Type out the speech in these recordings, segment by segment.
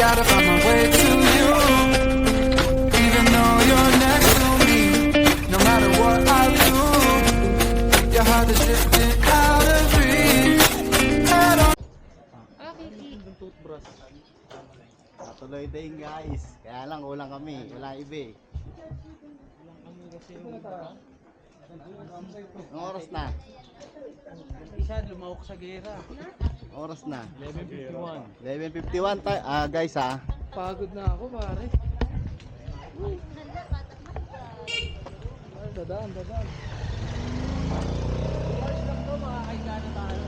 gotta find my way to you. Even though you're next to me, no matter what I do, your heart is drifting out of reach. Head on. Toothbrush. Patuloy din guys. Kaya lang ulang kami. Wala iba eh. Anong oras na? Isa lumawak sa gera. Oras na. 11:51. 11:51 tayo. Guys Pagod na ako pare. Dadaan. Oras lang to, makakaika na tayo.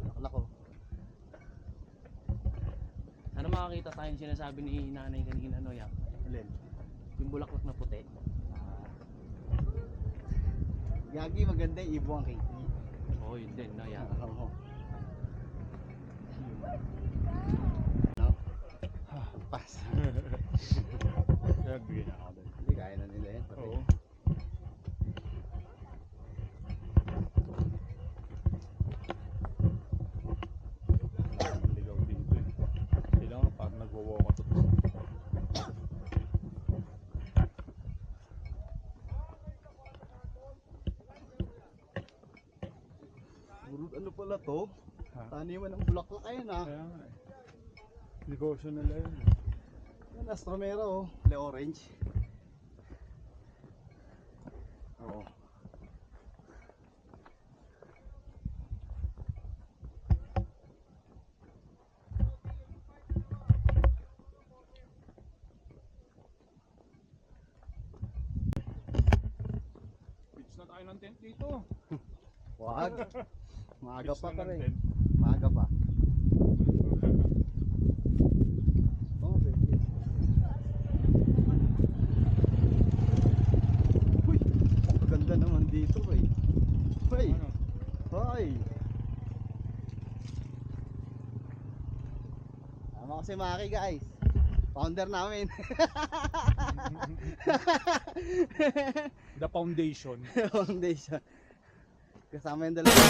Bulaklak ko. Ano makakita tayong sinasabi ni nanay kanina, no, Yak? Alin? Yung bulaklak na puti. Gagi maganda yung ibo ang kiki. Oo, yun din, no, Yak? Oo. No? Pass. Bigyan niya ako doon. Hindi kaya na nila yan. Oo. Ligaw dito eh. Kailangan pag nagwawaw ka to. Burud ano pala to? Ha? Taniman ng bulaklak ayan Kaya nga eh. Negosyo nila yun. Yan, Astromera oh. Le orange. Oo. Pitch na tayo ng tent dito. Wag. Maaga Pitch pa na pa ng rin. tent. Maaga pa. Oh, baby. Uy, ang ganda naman dito eh. Uy, Ano? hoy. Tama ko si Maki guys. Founder namin. The foundation. Foundation. Kasama yung dalawa.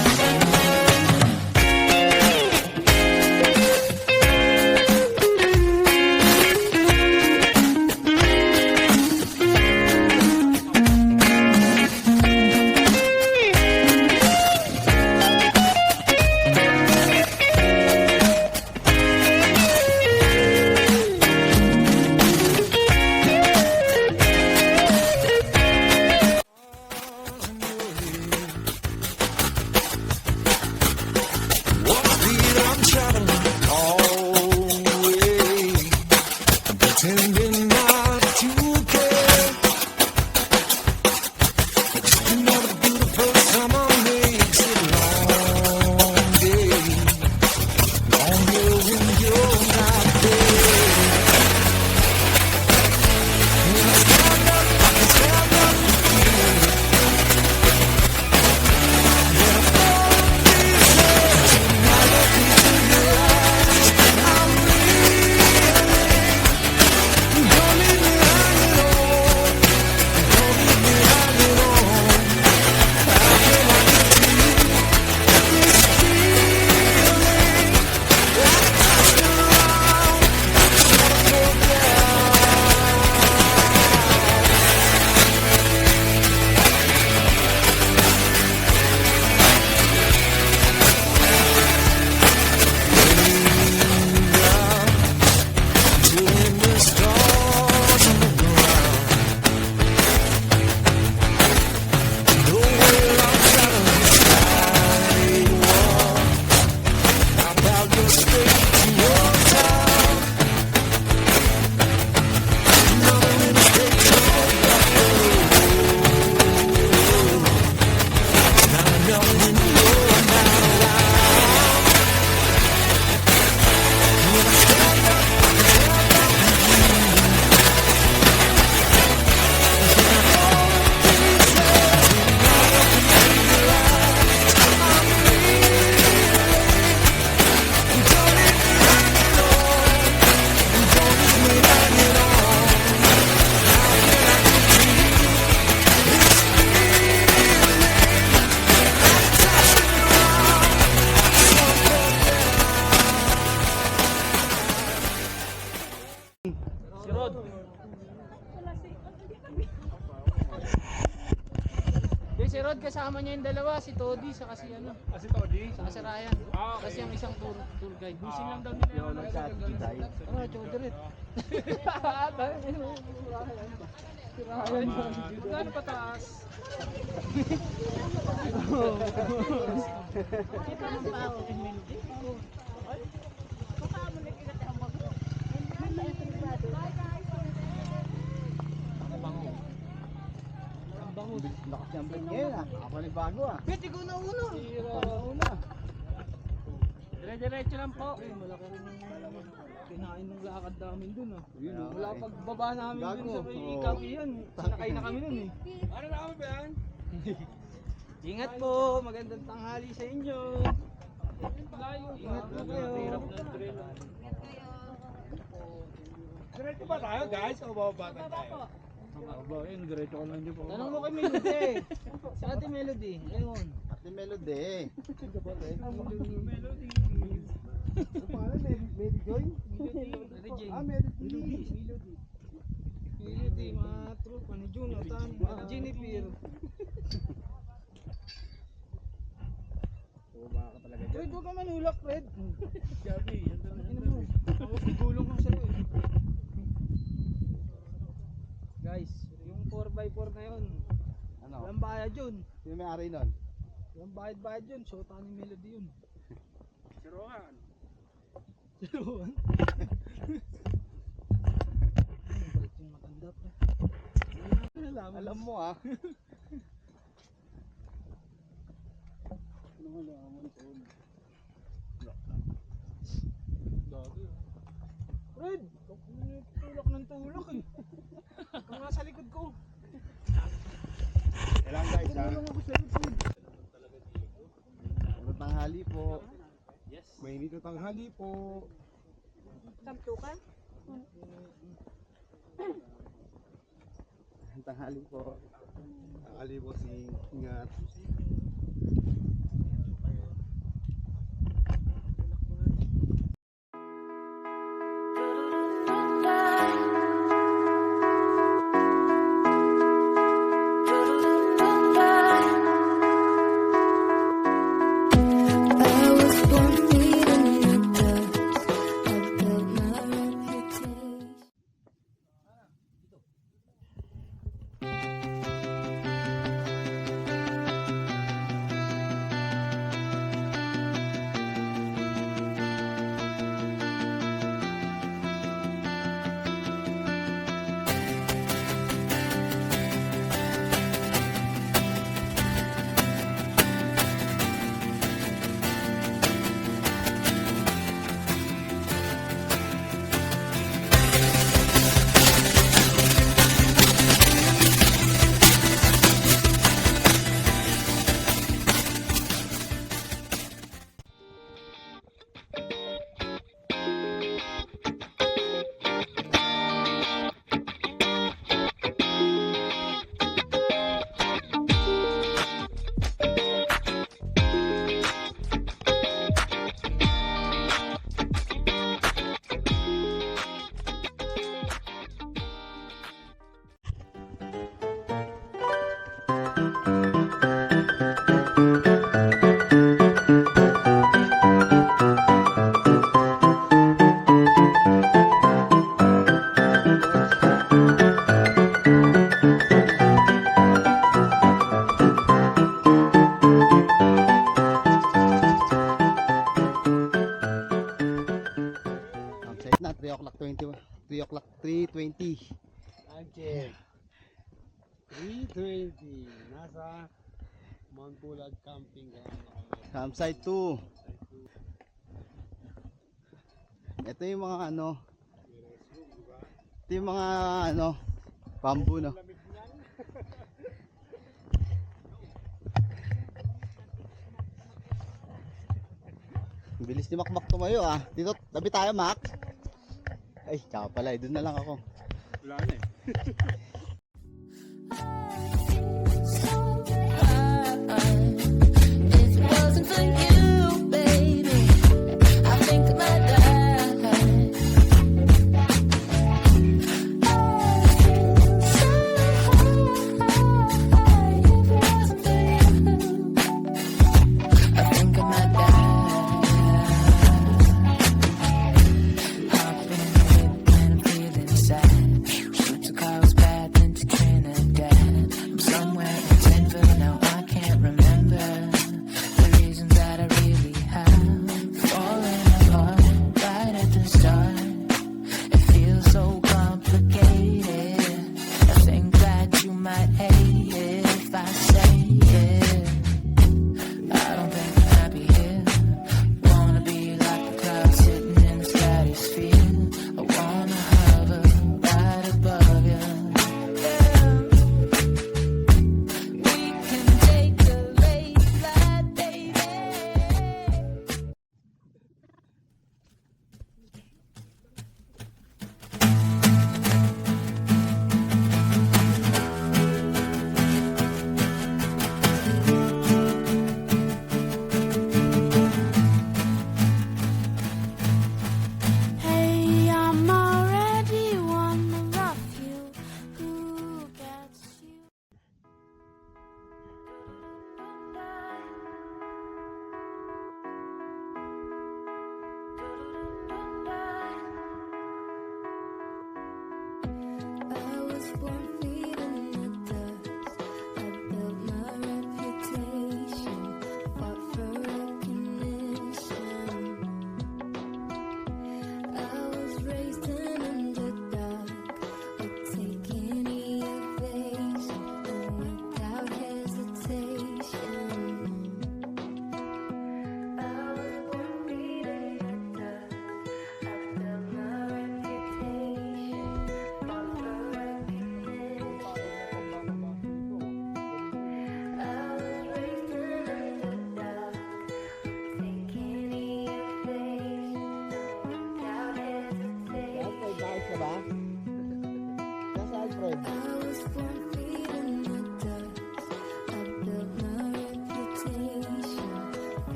kasama niya yung dalawa, si Toddy, saka si ano, Kasi Todi. saka si Ryan. Ah, okay. Kasi yung isang tour guide. Busin lang daw nila yung Yolo chat, Juday. Oh, Choderit. Magkano pataas? Lakas niyang break ngayon ah. Nakapanibago ah. Bet, ikaw na uno. Dire-diretso lang po. Malaki rin yung kinain ng lakad namin dun ah. Yun, ah. Wala pagbaba namin dun Gago. sa may Oo. Kawiyan. Sinakay na kami dun eh. Ano na kami ba yan? Ingat po, magandang tanghali sa inyo. Ingat po kayo. Hirap ng trail. Diretso ba tayo guys? O bababa tayo? Aba, yun, diretso ko lang dyan po. Tanong mo kay Melody. Sa ate Melody, ayun. Ate Melody. Melody. Ano pangalan? Mary Joy? Mary Jane. Ah, Melody. Melody. Melody, mga tropa ni Jonathan, at Jennifer. Bumaba ka talaga dyan. Fred, huwag ka manulak, Fred. Gabi, yan talaga. Ako, pigulong ko sa'yo eh. Guys, yung 4x4 na yun, Ano? walang bayad yun. Sino may ari nun? Walang bayad yun, shota ni Melody yun. Sirohan. Siruan. Balik yung matanda pa. Alam mo ah. Fred, tulak ng tulak eh. Ikaw nga sa likod ko. Kailan guys ha? Tulong ako sa likod. Ano tanghali po? Mainit na tanghali po. Sampo ka? Tanghali po. Tanghali po si Ingat. I was born feeding the dust. I built my reputation. Upside na, 3 o'clock 20. 3 o'clock 3:20. Check. 3:20. Nasa Mount Pulag Camping Ground na kami. Campsite 2. Ito yung mga ano. Ito yung mga ano. Bamboo no. Ang bilis ni Makmak tumayo ah. Dito, tabi tayo Mac. Ay, tsaka pala, doon na lang ako. Wala na eh. So high. If it wasn't for you, baby, I think I might die. So high. If it wasn't for you.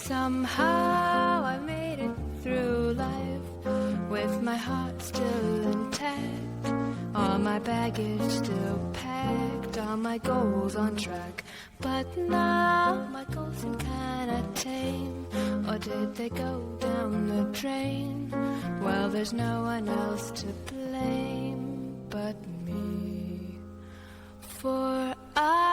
Somehow I made it through life with my heart still intact, all my baggage still packed, all my goals on track. But now my goals seem kinda tame, or did they go down the drain? Well, there's no one else to blame but me, for I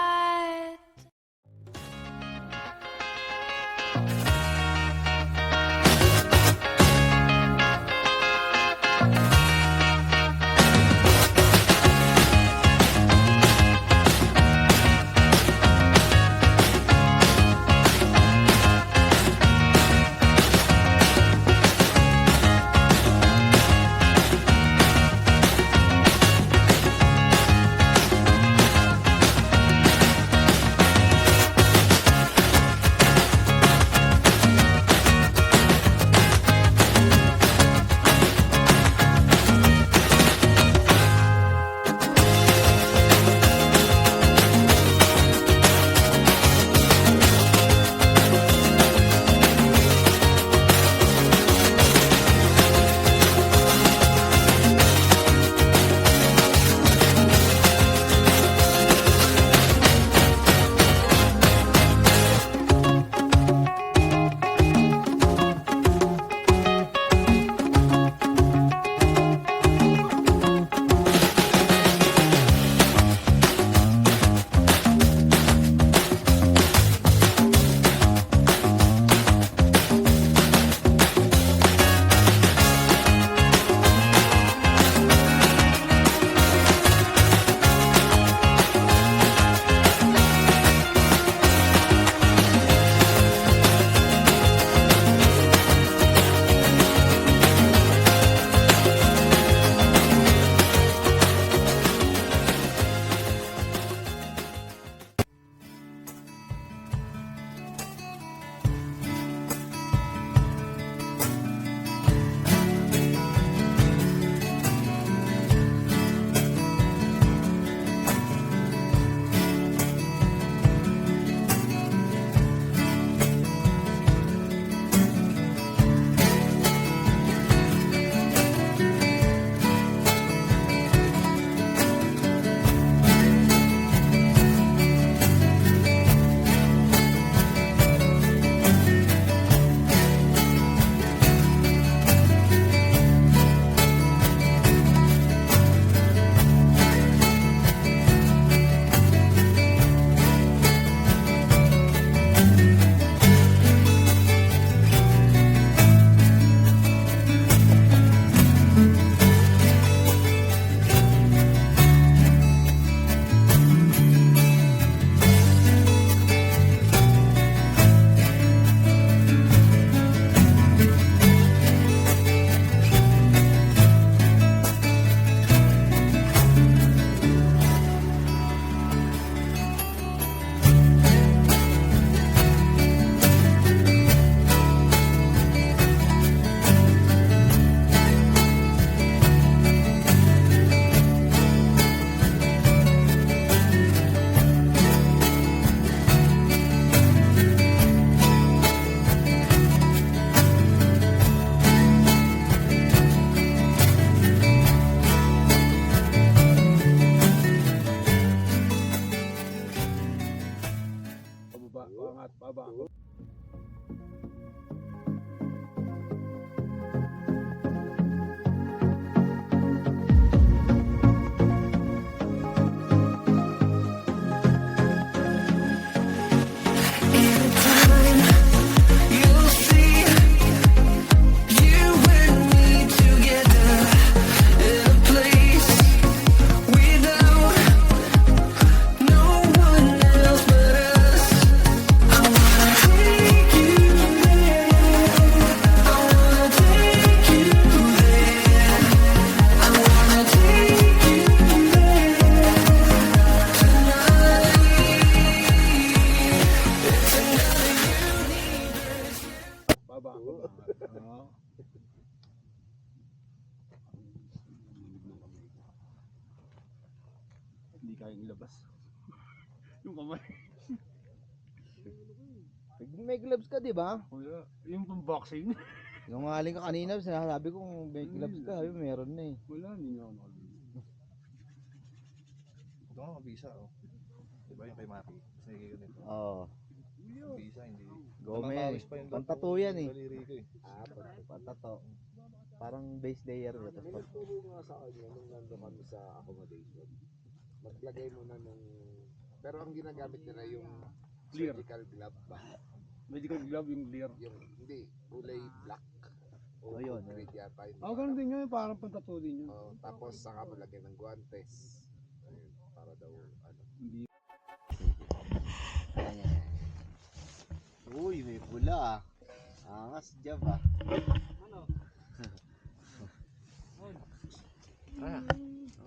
Hindi kayang ilabas. Yung kamay. May gloves ka, di ba? Wala. Yung pang boxing. Nung aling ka kanina, sinasabi ko kung may gloves ka, sabi meron na eh. Wala, hindi nga ako nakabili. Ito nga mabisa oh. Diba yung kay Maki? Mas nagiging ganito. Oo. Mabisa, hindi. Gome, Napapawis pa yung pantato yan eh. daliri ko eh. Pantato. Parang base layer. May nagturo nga sa kanya nung nandun kami sa accommodation. Maglagay mo na nung... Pero ang ginagamit nila yung Clear. surgical glove ba? Medical glove yung clear. Yung hindi, kulay black. O yun, grade yata yun. Ganun din yun. Parang pantato din yun. Tapos saka mo lagyan ng guantes. Ayun, para daw ano. Hindi. Uy, may pula ah. Angas dyan ba?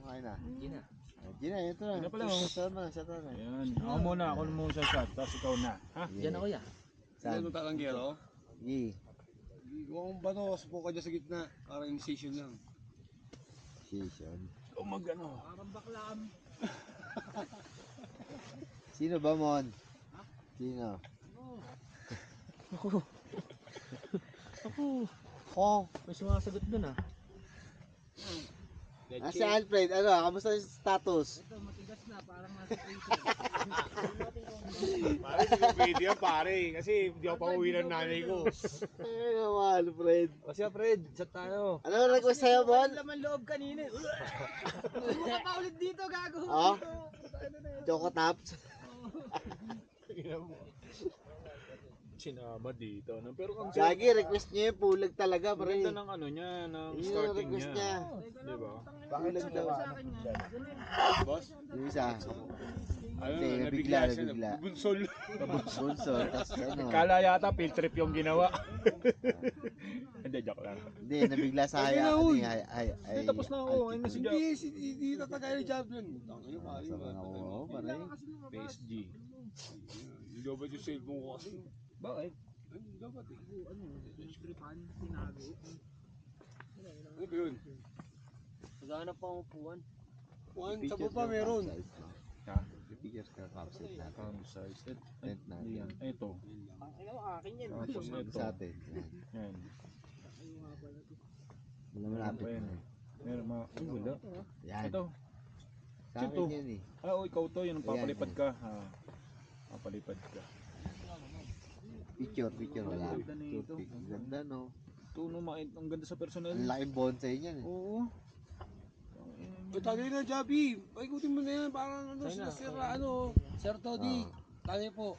Okay na. Gina. Gina, ito na. Gina pala, oh. Shot na. Ayan. Ako muna sa shot. Tapos ikaw na. Ha? Yan ako ya. Saan? Ano talanggero? Yi. Kung bato, supo ka dyan sa gitna. Para incision lang. Season. O mag-ano. Sino ba, Mon? Sino? Ako. May sumasagot dun ah. Si Alfred, ano? Kamusta yung status? Ito, matigas na, parang nasa prison. Pare, hindi ko pwede yan pare. Kasi hindi ako pa uwi ng nanay ko. Ay, naman, Alfred. O siya, Fred, chat tayo. Ano ang request sa'yo, Mon? Laman loob kanina. Buka pa ulit dito, gago. Oh? Choco Tops? Sinama dito. No? Pero ang Gagi, request niya yung pulag talaga, pre. ganda ng ano niya, ng Yun yung starting request niya. niya. Di ba? Pulag daw. Boss? Yung isa. Ano, Hindi, nabigla siya. nabigla. Bunsol. Bunso, tas ano. Kala yata field trip yung ginawa. Hindi, joke lang. Hindi, nabigla sa haya. Ay, Tapos na ako. Ngayon na si Jack. Hindi tatagay ni Javelin. Tangin mo, pare. Sarang ako, pare. PSG. Hindi dapat yung cellphone ko kasi. Bakit? Hindi dapat eh. Scripan, tinago. Ano ba yun? Maghanap pa ang upuan. Juan, sa baba meron. Ha? Pictures ka, capsule natin. Campsite. Tent natin. Ito. Ang ina mo, akin yan. Tapos ito. Sa atin. Yan. Yan. Wala malapit Ayan. na. Meron mga... Ay, wala. Yan. Ito. Sa akin yan eh. Ikaw to. Yan ang papalipad Ayan. ka. Ha. Papalipad ka. Picture. Wala. Toothpick. Ang ganda, no? Ito, no, ang ganda sa personal. Ang laking bonsai niyan eh. Oo. Tagay na, Javi. Paikutin mo na yan. Parang ano, sira ano. Sir Toddy. Tagay po.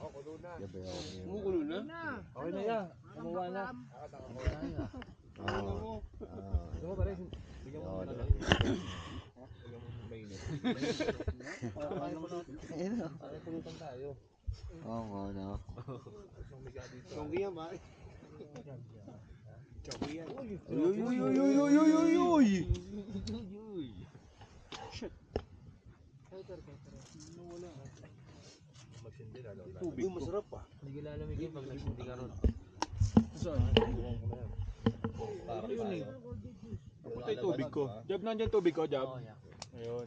Gabi ako. Kumukulo na. Okay na yan. Kumuha na. Oo. Ito mo pare, bigyan mo na lang. Ayun o. Para pulutan tayo. Oo, no? Chonggi yan, pare. Chonggi yan. Uy! Uy, masarap pa. Hindi ka lalamigin pag nagsindi ka ron. Saan? Ayun eh. Ito yung tubig ko. Jab, nandiyan tubig ko, Jab. Oo, yeah. Ayun.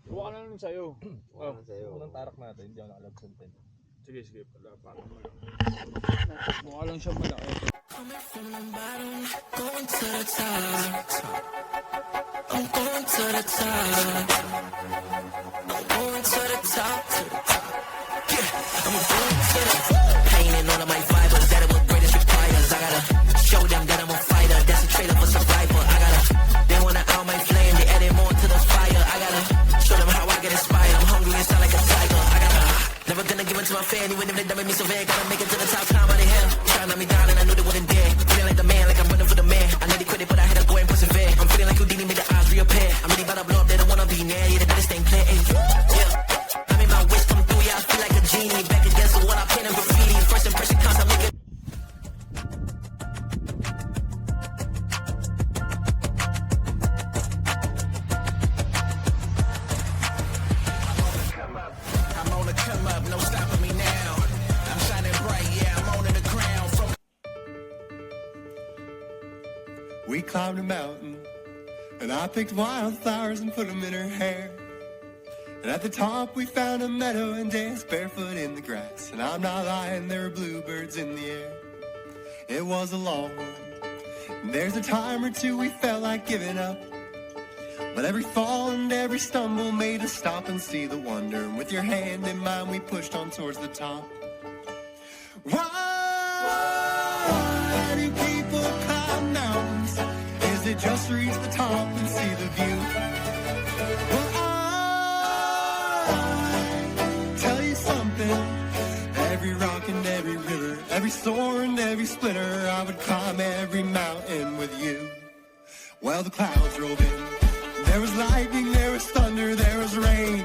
Kuha ka na lang sa'yo. Oh. Unang tarak natin, hindi ako nakalagsan tent. Sige. Parang malaki. Mukha lang siya malaki. Going to the top. I'm going to the top. I'm going to the top. Yeah, I'm going to the top. Painting all of my fibers that it was greatest requires. I gotta show them that I'm a fighter. That's a trailer for survival. I gotta, they wanna out my flame. They adding more to the fire. I gotta show them how I get inspired. I'm hungry and sound like a tiger. I gotta, never gonna give in to my fan. Even if they done me so bad, gotta make it to the top. Climb out of hell. Trying to knock me down and I knew they wouldn't dare. Feeling like the man, like I'm running for the man. I nearly quit it, but I had to go and persevere. I'm feeling like Houdini made the odds reappear. I'm really about to blow up, they don't wanna be near. Yeah, they better stay clear. Yeah, I made my wish come through. Yeah, I feel like a genie. Back against the wall, I paint a graffiti. First impression counts, I make it. I'm on the come up, no stopping me now. I'm shining bright, yeah, I'm owning the crown. From We climbed a mountain, and I picked wildflowers and put them in her hair. And at the top we found a meadow and danced barefoot in the grass. And I'm not lying, there were bluebirds in the air. It was a long one. And there's a time or two we felt like giving up. But every fall and every stumble made us stop and see the wonder. And with your hand in mine we pushed on towards the top. Why do people climb mountains? Is it just to reach the top and see the view? Well, I tell you something. Every rock and every river, every sword and every splinter, I would climb every mountain with you. Well, the clouds rolled in. There was lightning, there was thunder, there was rain.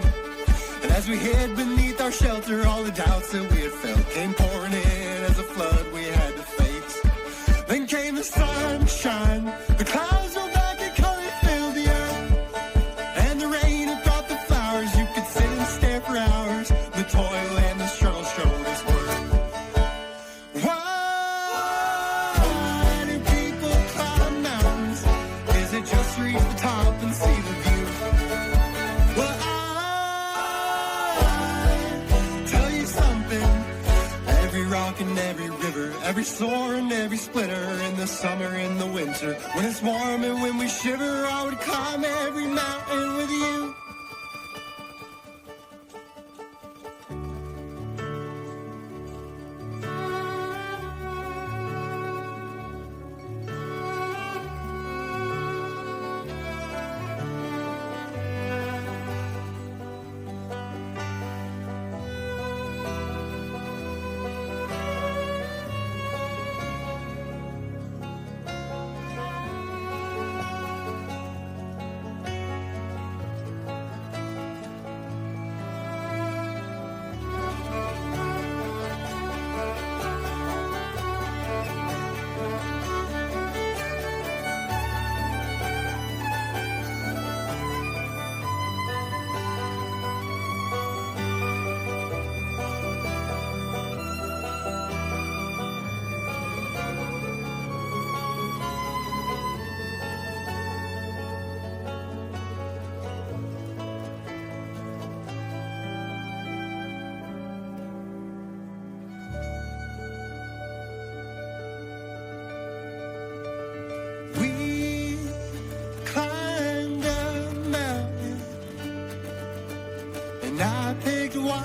And as we hid beneath our shelter, all the doubts that we had felt came pouring in as a flood we had to face. Then came the sunshine, the clouds rolled back and color filled the earth. And the rain had brought the flowers, you could sit and stare for hours. The toil and the struggle showed its worth. Why do people climb mountains? Is it just to reach the top and see the view? Well, I tell you something. Every rock and every river, every soar and every splitter, in the summer, in the winter, when it's warm and when we shiver, I would climb every mountain with you. And I picked wildflowers.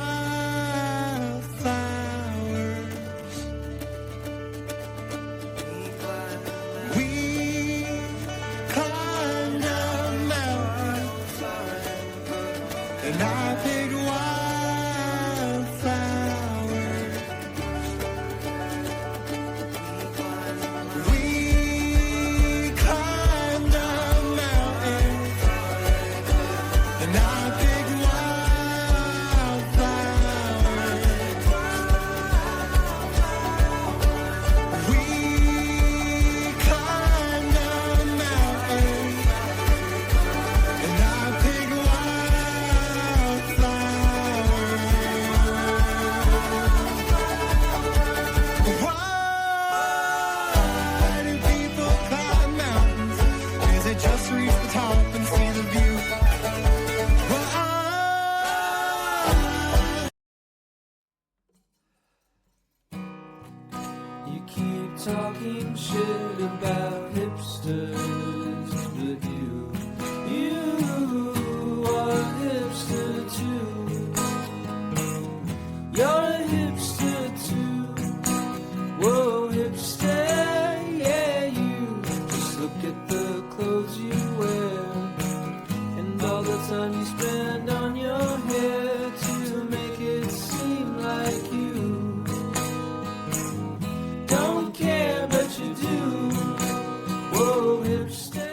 We climbed a mountain. And I picked wildflowers. We climbed a mountain. And I picked talking shit about hipsters, but you are a hipster too. You're a hipster too. Whoa, hipster, yeah, you. Just look at the clothes you wear and all the time you spend on your hair to make it seem like you don't care, but you do. Whoa, hipster.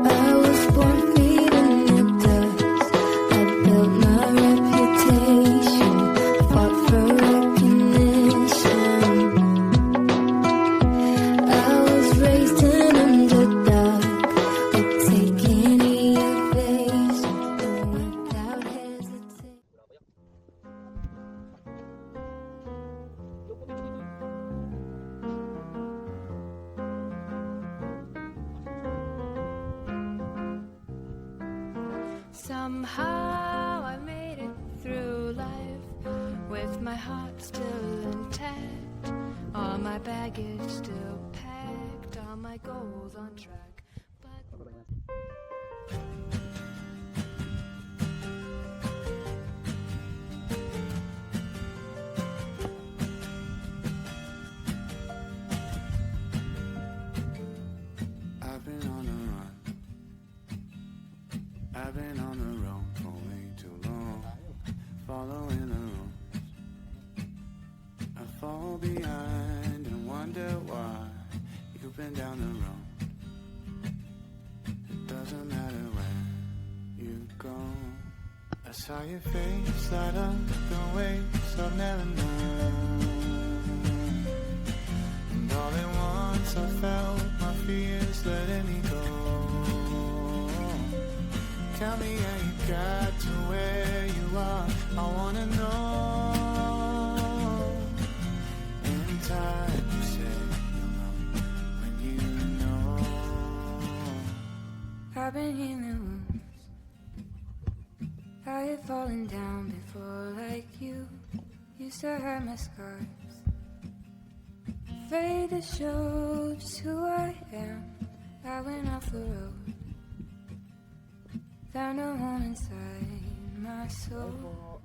I was born feeding the dust. I built my reputation, fought for Somehow I made it through life with my heart still intact, all my baggage still packed, all my goals on track. But I've been on the run. I've been on the road for way too long, following the rules. I fall behind and wonder why you've been down the road. It doesn't matter where you go. I saw your face light up the waves I've never known, and all at once I felt my fears letting me go. Tell me how you got to where you are, I wanna know. In time you say you'll know when you know. I've been healing wounds. I had fallen down before like you used to hurt my scars. Afraid to show just who I am. I went off the road, found a home inside my soul.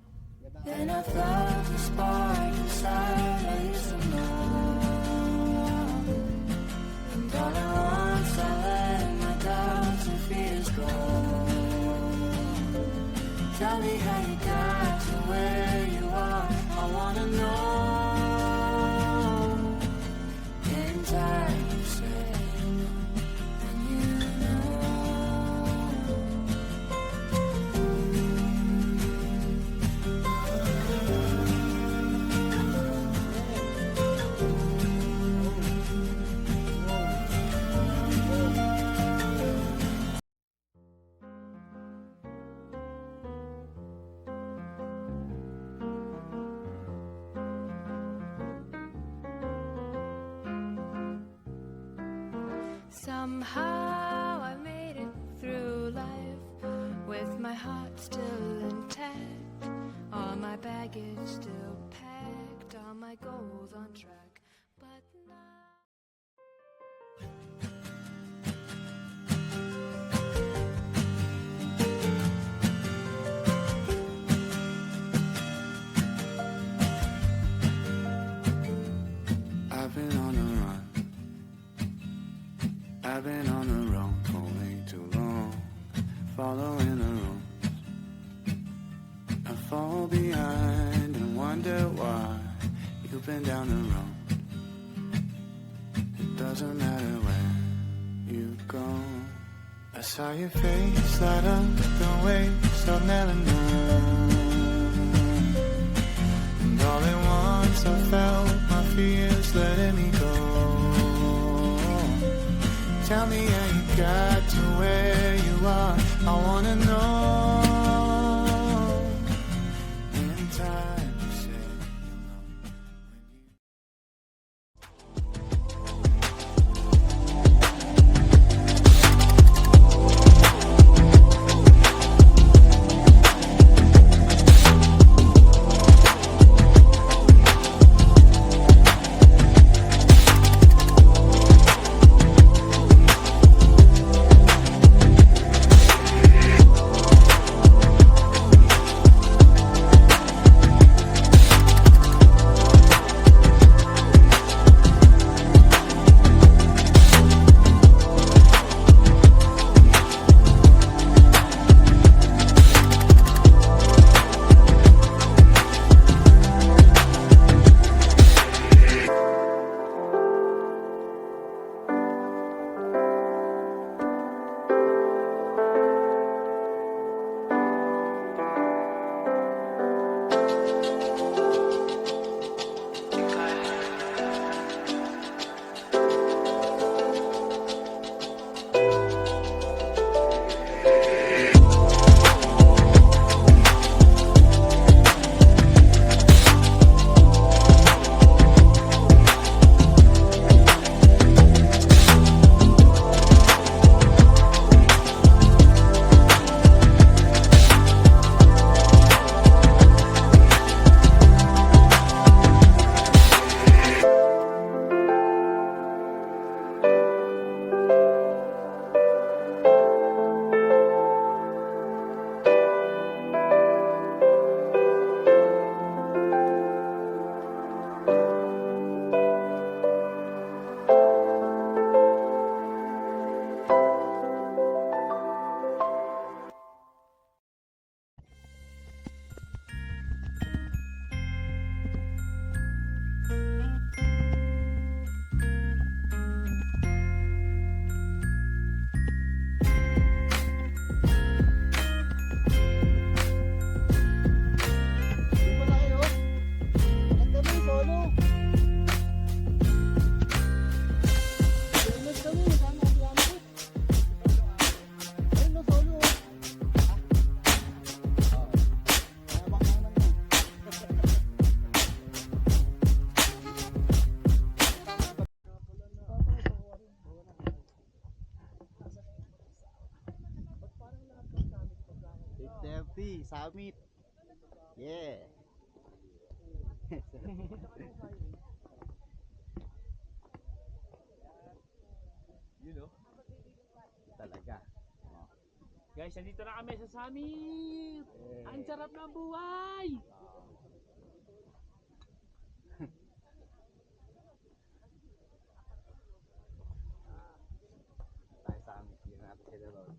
Then I felt a spark inside I used to know. And all at once I let my doubts and fears go. Tell me how you got to where you are, I wanna know. In time you say you know, and you know. Somehow I made it through life with my heart still intact, all my baggage still packed, all my goals on track. But now I've been on the run. I've been on the road for way too long, following the rules. I fall behind and wonder why you've been down the road. It doesn't matter where you go. I saw your face light up the waves I've never known, and all at once I felt my fears letting me go. Tell me how you got to where you are, I wanna know. In time you say you'll know summit. Yeah. You know? Talaga. Guys, nandito na kami sa summit. Ang sarap ng buhay. Tayo summit. Yun natin sila doon.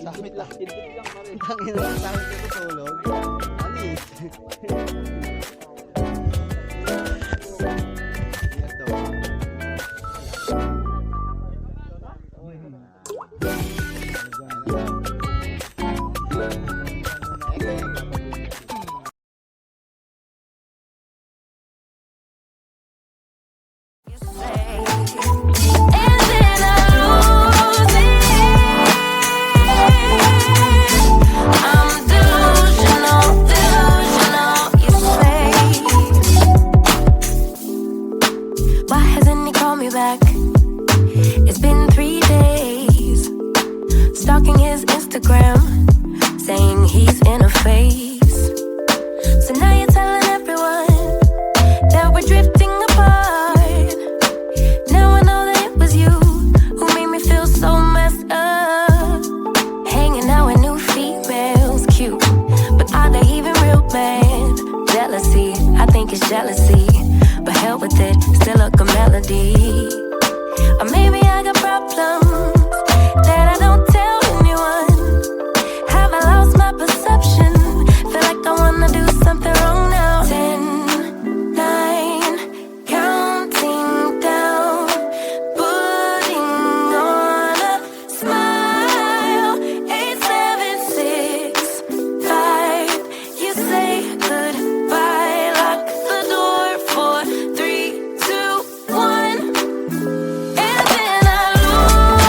Summit lang. Tangin na lang summit ko tutulog. Alis. Ito. Why hasn't he called me back? It's been 3 days. Stalking his Instagram, saying he's in a phase. So now you're telling everyone that we're drifting apart. Now I know that it was you who made me feel so messed up. Hanging out with new females, cute, but are they even real, man? Jealousy, I think it's jealousy. But hell with it, still a good melody. Or maybe I got problems that I don't tell anyone. Have I lost my perception? Feel like I wanna do something wrong now. 10, 9, counting down, putting on a smile. 8, 7, 6, 5. You say goodbye, lock the door for 3, 2, 1. And then I lose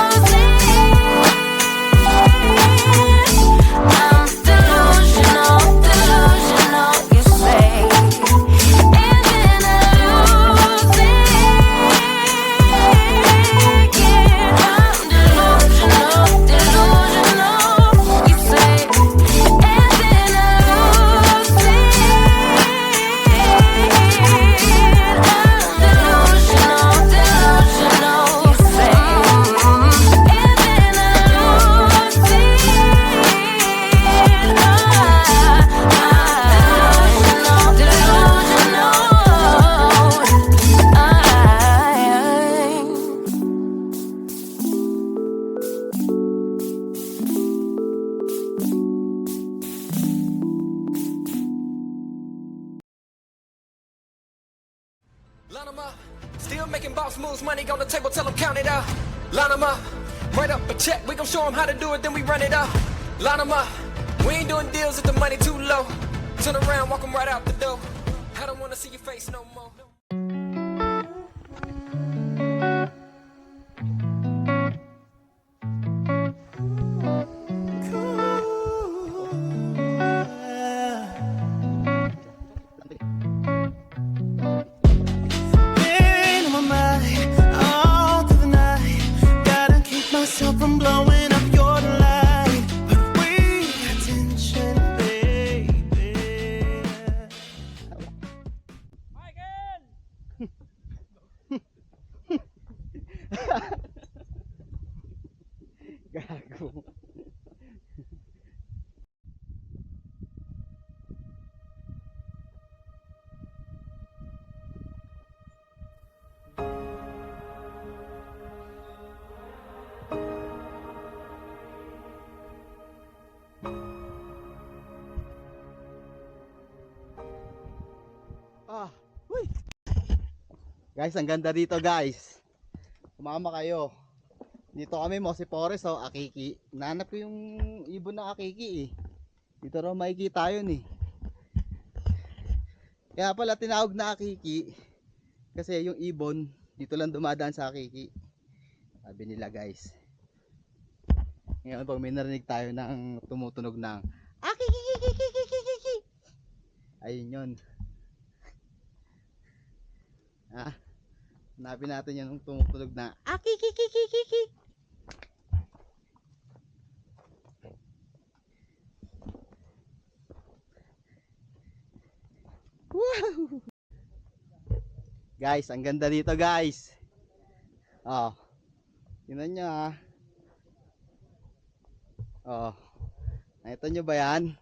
Line 'em up, still making boss moves, money on the table, tell them count it up. Line 'em up, write up a check, we gon' show them how to do it, then we run it up. Line 'em up, we ain't doing deals if the money too low. Turn around, walk 'em right out the door. I don't wanna see your face no more. In my mind, all through the night, gotta keep myself from blowing up your light. But we got tension, baby. Gago. Huy. Guys, ang ganda dito, guys. Kumama kayo. Dito kami, Mosi Forest, oh, Akiki. Nanap ko yung ibon na Akiki eh. Dito raw makikita yun eh. Kaya pala tinawag na Akiki kasi yung ibon dito lang dumadaan sa Akiki. Sabi nila, guys. Ngayon pag may narinig tayo ng tumutunog ng Akiki, ayun yun. Ah, hanapin natin yung tumutunog na Akiki. Wow! Guys, ang ganda dito, guys. Oh. Tingnan nyo ah. Oh. Nakita nyo ba yan?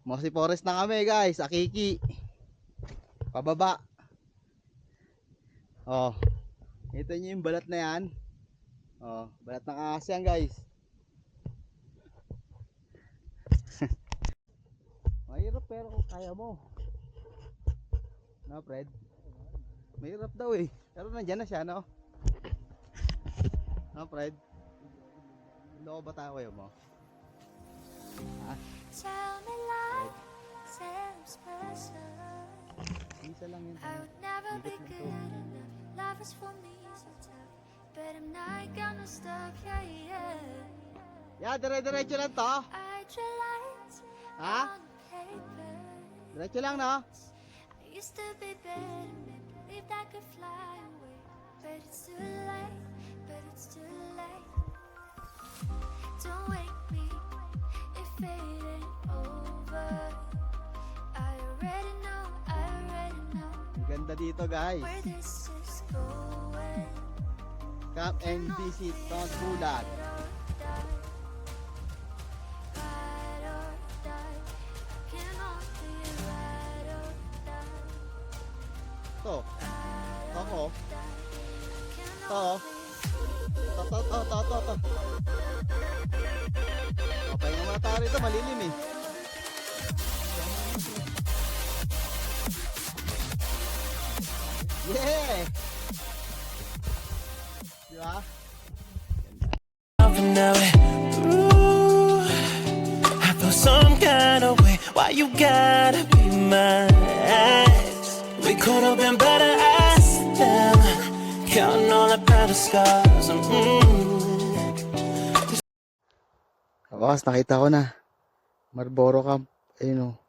Mosi Forest na kami, guys. Akiki. Pababa. Oh. Ito nyo yung balat na yan. Oh, balat ng ahas yan, guys. Mahirap pero kaya mo. No, Fred? Mahirap daw eh. Pero nandyan na siya, no? No, Fred? Loko ba tayo kayo mo? Ha? Tell me life seems special. Isa lang yun. I would never be good enough. Love is for me so tough, but I'm not gonna stop. Yeah. Yeah, dire-diretso lang to. I try lights Ha? on paper. Diretso lang, no? I used to be better, believed I could fly away, but it's too late. Don't wake me if it ain't over. I already know Ang ganda dito, guys. where this is going. Come and visit Tons Bulat. Ride or die, can only ride or die. To. Ako. Can To. only To. Okay, nga mga tao rito, malilim eh. Yeah! Diba? Now, ooh, I feel some kind of way. Why you gotta be my ex? We could have been better as them. Counting all the battle scars. Bakas, nakita ko na. Marlboro Camp. Ayun o.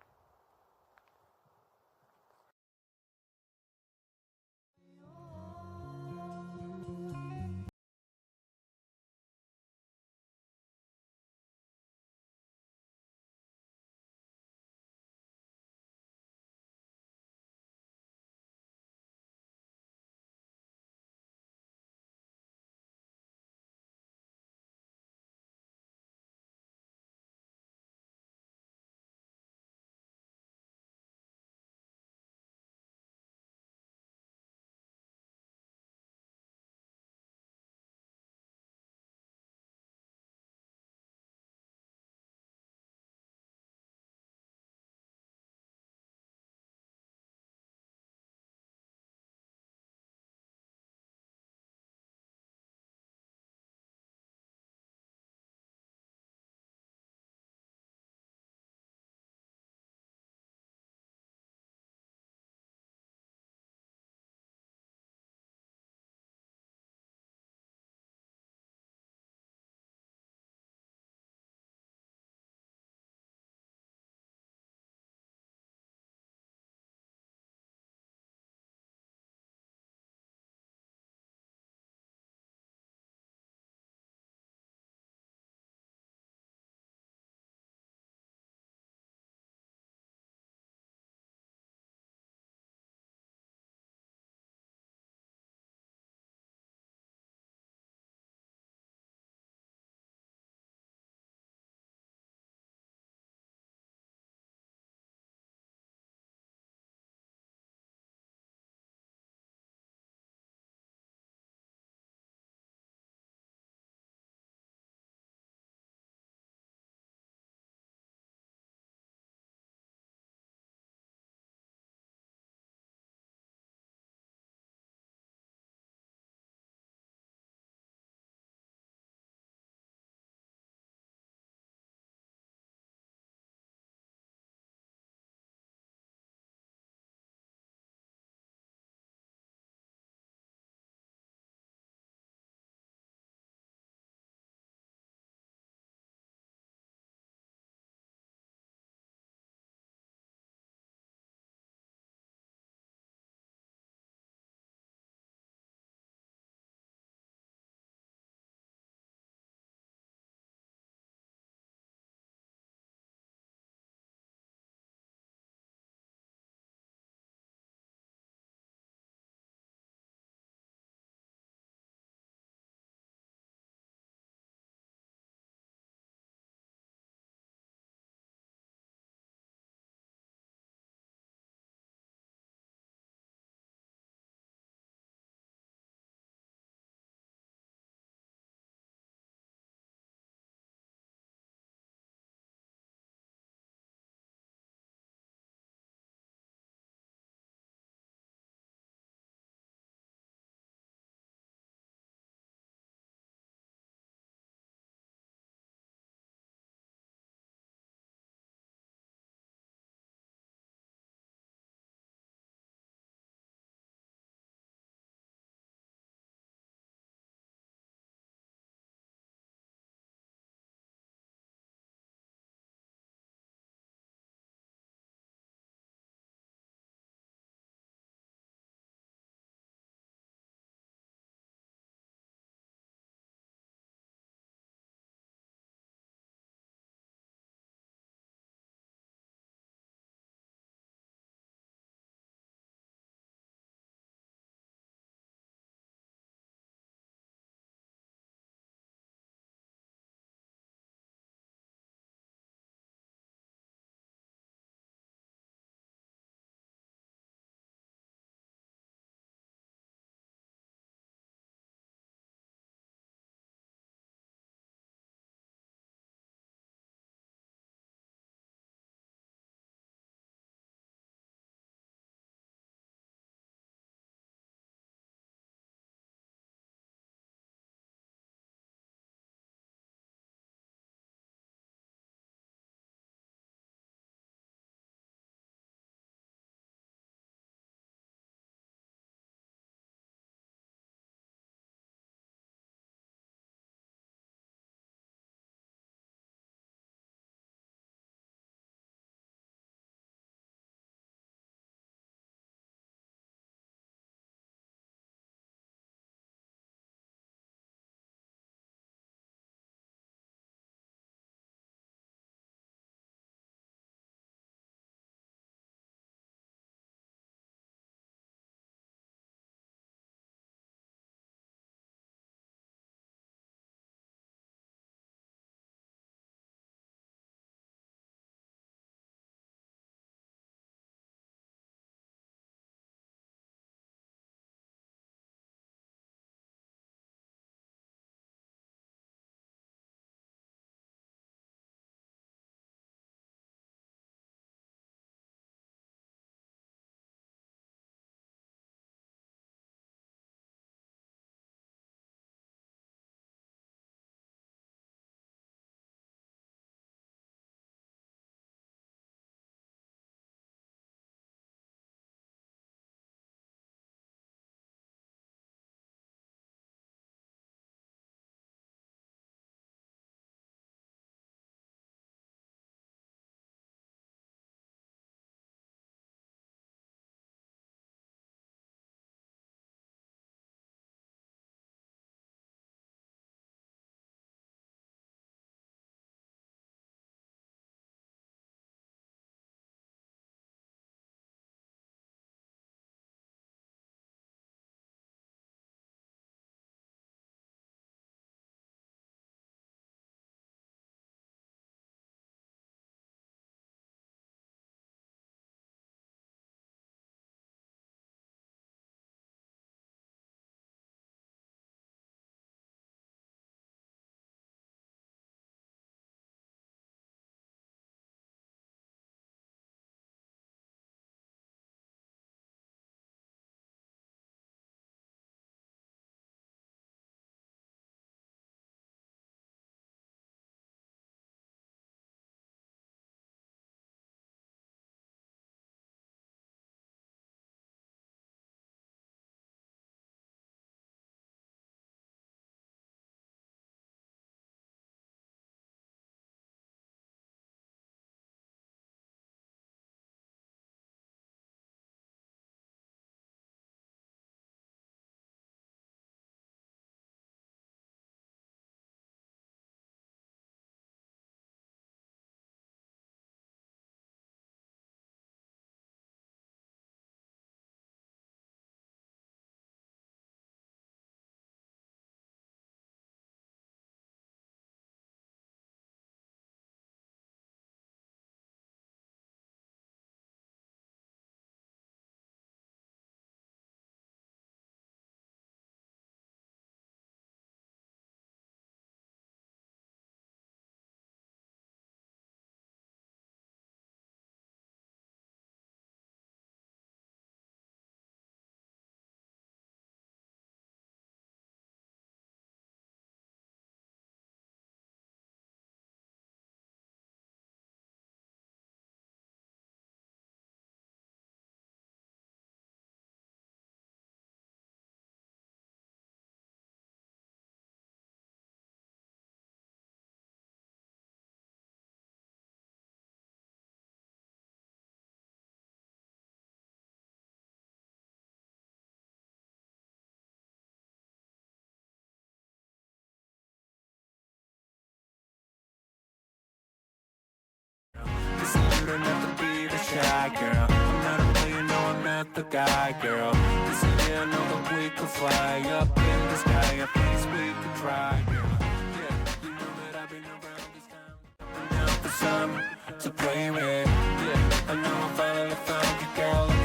sky, girl. I'm not a player, no, I'm not the guy, girl. Listen, yeah, I know that we could fly up in the sky, a place we could try, girl. Yeah, you know that I've been around this time. I'm down for some to play with. Yeah, I know I finally found you, girl.